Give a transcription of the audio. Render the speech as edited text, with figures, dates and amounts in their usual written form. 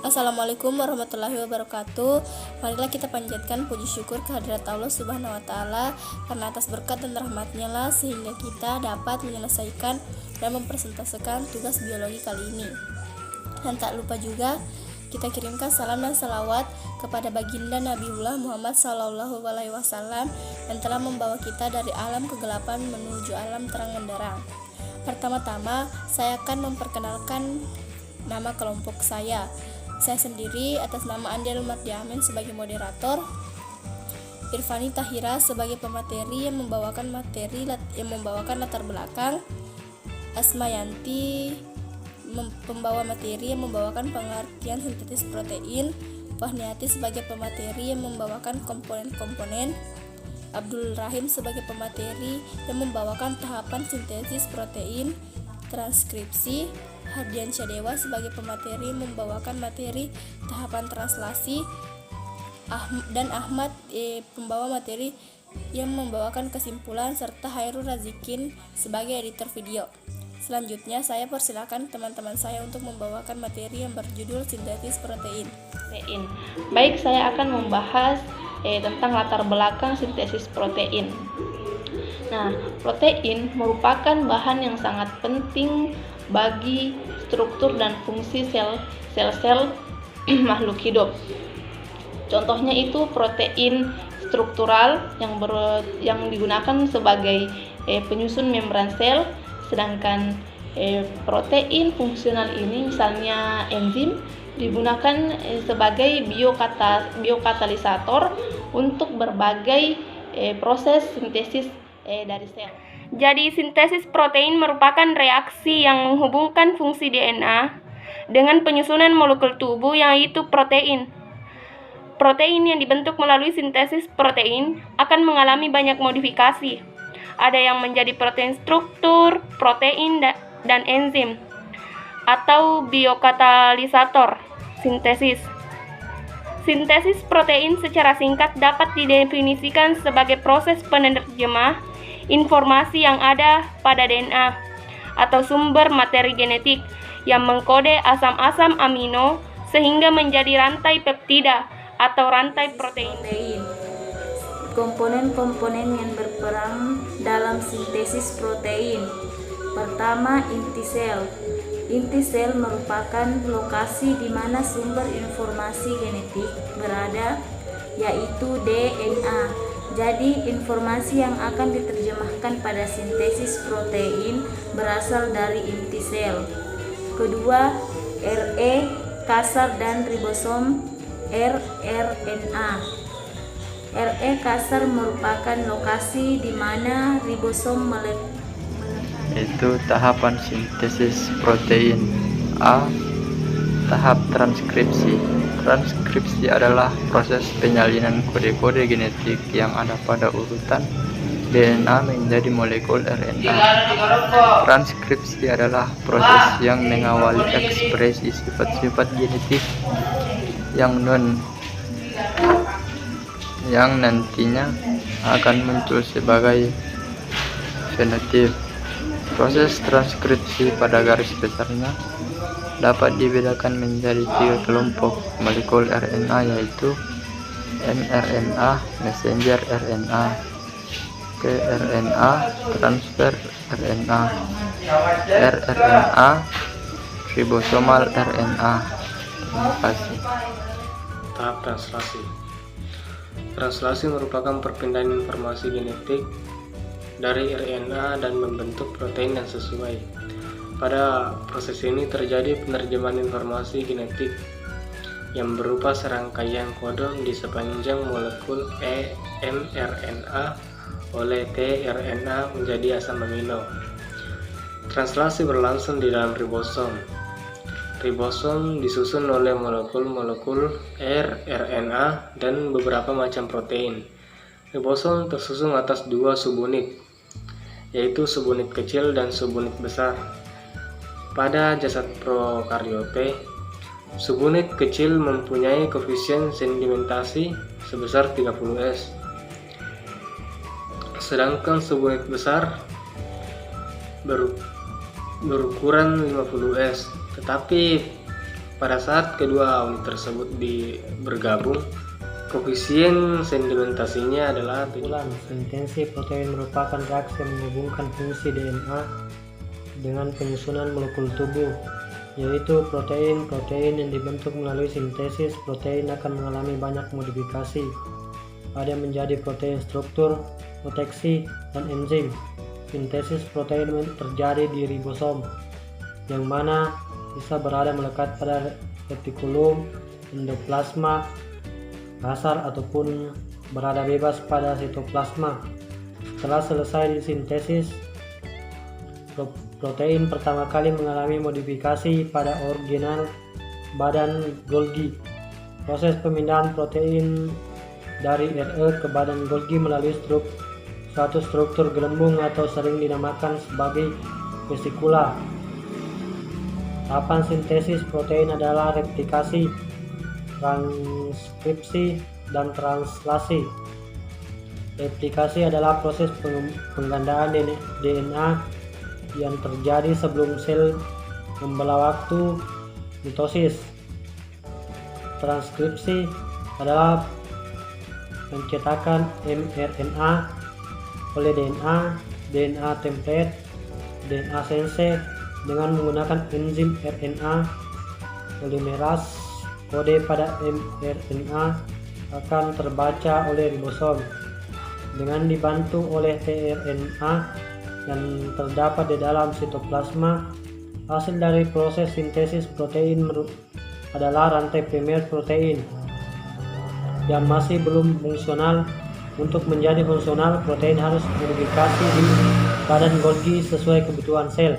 Assalamualaikum warahmatullahi wabarakatuh. Marilah kita panjatkan puji syukur kehadirat Allah Subhanahu wa Ta'ala, karena atas berkat dan rahmatnya lah sehingga kita dapat menyelesaikan dan mempresentasikan tugas biologi kali ini. Dan tak lupa juga kita kirimkan salam dan salawat kepada baginda Nabiullah Muhammad SAW yang telah membawa kita dari alam kegelapan menuju alam terang benderang. Pertama-tama saya akan memperkenalkan nama kelompok saya. Saya sendiri atas nama Andel Mardiamin sebagai moderator, Irfani Tahira sebagai pemateri yang membawakan latar belakang, Asmayanti pembawa materi yang membawakan pengertian sintetis protein, Fahniati sebagai pemateri yang membawakan komponen-komponen, Abdul Rahim sebagai pemateri yang membawakan tahapan sintesis protein, transkripsi, Hardian Syadewa sebagai pemateri membawakan materi tahapan translasi, dan Ahmad pembawa materi yang membawakan kesimpulan, serta Hairul Razikin sebagai editor video. Selanjutnya saya persilakan teman-teman saya untuk membawakan materi yang berjudul sintesis protein. Baik, saya akan membahas tentang latar belakang sintesis protein. Nah, protein merupakan bahan yang sangat penting bagi struktur dan fungsi sel-sel makhluk hidup. Contohnya itu protein struktural yang digunakan sebagai penyusun membran sel, sedangkan protein fungsional ini misalnya enzim digunakan sebagai biokatalisator untuk berbagai proses sintesis dari sel. Jadi sintesis protein merupakan reaksi yang menghubungkan fungsi DNA dengan penyusunan molekul tubuh yaitu protein. Protein yang dibentuk melalui sintesis protein akan mengalami banyak modifikasi. Ada yang menjadi protein struktur, protein dan enzim atau biokatalisator sintesis. Sintesis protein secara singkat dapat didefinisikan sebagai proses penerjemah informasi yang ada pada DNA atau sumber materi genetik yang mengkode asam-asam amino sehingga menjadi rantai peptida atau rantai protein. Komponen-komponen yang berperan dalam sintesis protein. Pertama, inti sel. Inti sel merupakan lokasi di mana sumber informasi genetik berada, yaitu DNA. Jadi, informasi yang akan diterjemahkan pada sintesis protein berasal dari inti sel. Kedua, RE, kasar dan ribosom rRNA. RE kasar merupakan lokasi di mana ribosom Itu tahapan sintesis protein. A. Tahap transkripsi. Transkripsi adalah proses penyalinan kode-kode genetik yang ada pada urutan DNA menjadi molekul RNA. Transkripsi adalah proses yang mengawali ekspresi sifat-sifat genetik yang nantinya akan muncul sebagai fenotip. Proses transkripsi pada garis besarnya dapat dibedakan menjadi 3 kelompok molekul RNA, yaitu mRNA, messenger RNA, kRNA, transfer RNA, rRNA, ribosomal RNA. Terima kasih. Tahap translasi. Translasi merupakan perpindahan informasi genetik dari RNA dan membentuk protein yang sesuai. Pada proses ini terjadi penerjemahan informasi genetik yang berupa serangkaian kodon di sepanjang molekul mRNA oleh tRNA menjadi asam amino. Translasi berlangsung di dalam ribosom. Ribosom disusun oleh molekul-molekul rRNA dan beberapa macam protein. Ribosom tersusun atas 2 subunit, yaitu subunit kecil dan subunit besar. Pada jasad prokaryote, subunit kecil mempunyai koefisien sedimentasi sebesar 30S, sedangkan subunit besar berukuran 50S. Tetapi Pada saat kedua unit tersebut bergabung, koefisien sedimentasinya adalah 7. Sintesis protein merupakan reaksi yang menghubungkan fungsi DNA dengan penyusunan molekul tubuh, yaitu protein yang dibentuk melalui sintesis protein akan mengalami banyak modifikasi. Ada yang menjadi protein struktur, proteksi, dan enzim. Sintesis protein terjadi di ribosom, yang mana bisa berada melekat pada retikulum, endoplasma, kasar ataupun berada bebas pada sitoplasma. Setelah selesai disintesis, protein pertama kali mengalami modifikasi pada organel badan Golgi. Proses pemindahan protein dari RE ke badan Golgi melalui suatu struktur gelembung atau sering dinamakan sebagai vesikula. Tahapan sintesis protein adalah replikasi, transkripsi, dan translasi. Replikasi adalah proses penggandaan DNA yang terjadi sebelum sel membelah waktu mitosis. Transkripsi adalah pencetakan mRNA oleh DNA template, DNA sense dengan menggunakan enzim RNA polimerase. Kode pada mRNA akan terbaca oleh ribosom dengan dibantu oleh tRNA yang terdapat di dalam sitoplasma. Hasil dari proses sintesis protein adalah rantai primer protein yang masih belum fungsional. Untuk menjadi fungsional, protein harus dimodifikasi di badan Golgi sesuai kebutuhan sel.